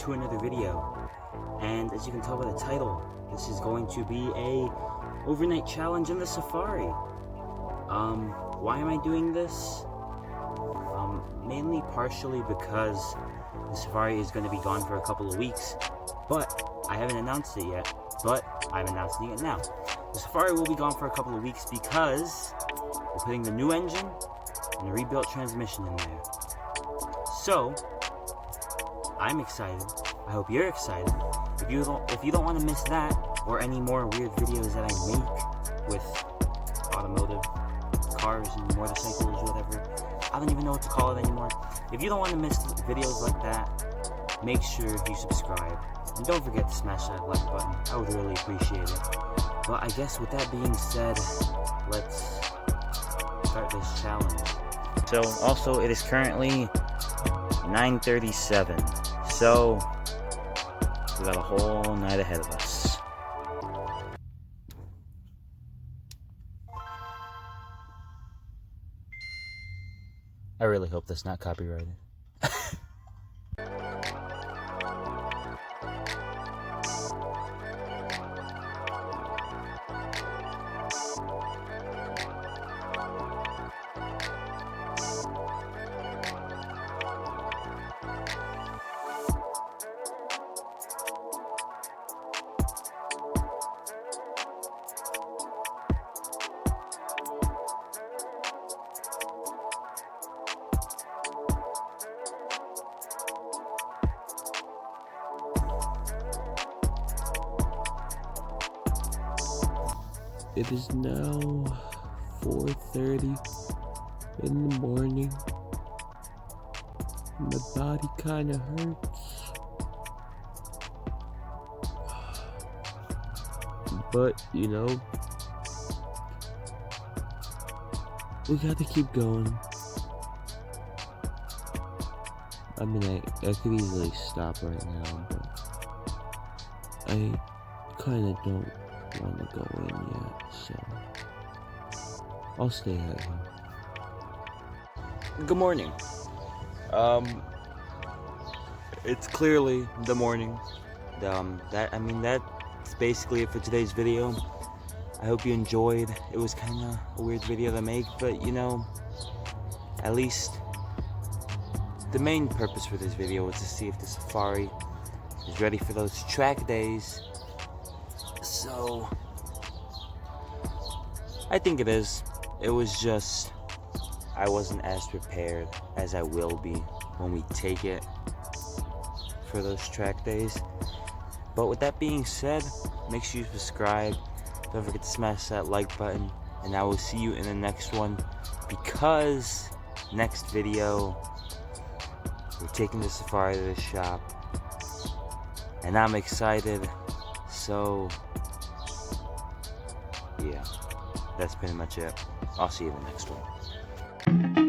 to another video. And as you can tell by the title, this is going to be a overnight challenge in the safari. Why am I doing this? Mainly partially because the safari is going to be gone for a couple of weeks, but I haven't announced it yet, but I'm announcing it now. The safari will be gone for a couple of weeks because we're putting the new engine and the rebuilt transmission in there. So, I'm excited. I hope you're excited. If you don't want to miss that or any more weird videos that I make with automotive cars and motorcycles, whatever, I don't even know what to call it anymore. If you don't want to miss videos like that, make sure you subscribe. And don't forget to smash that like button. I would really appreciate it. But I guess with that being said, let's start this challenge. So also it is currently 9:37. So we got a whole night ahead of us. I really hope that's not copyrighted. It is now 4:30 in the morning. My body kinda hurts. But, you know, we gotta keep going. I mean, I could easily stop right now, but I kinda don't want to go in yet, so I'll stay out here. Good morning. It's clearly the morning. That's basically it for today's video. I hope you enjoyed. It was kind of a weird video to make, but you know, at least the main purpose for this video was to see if the safari is ready for those track days. So I think it is. It was just I wasn't as prepared as I will be when we take it for those track days. But with that being said, make sure you subscribe. Don't forget to smash that like button, and I will see you in the next one, because next video we're taking the safari to the shop and I'm excited. So yeah, that's pretty much it. I'll see you in the next one.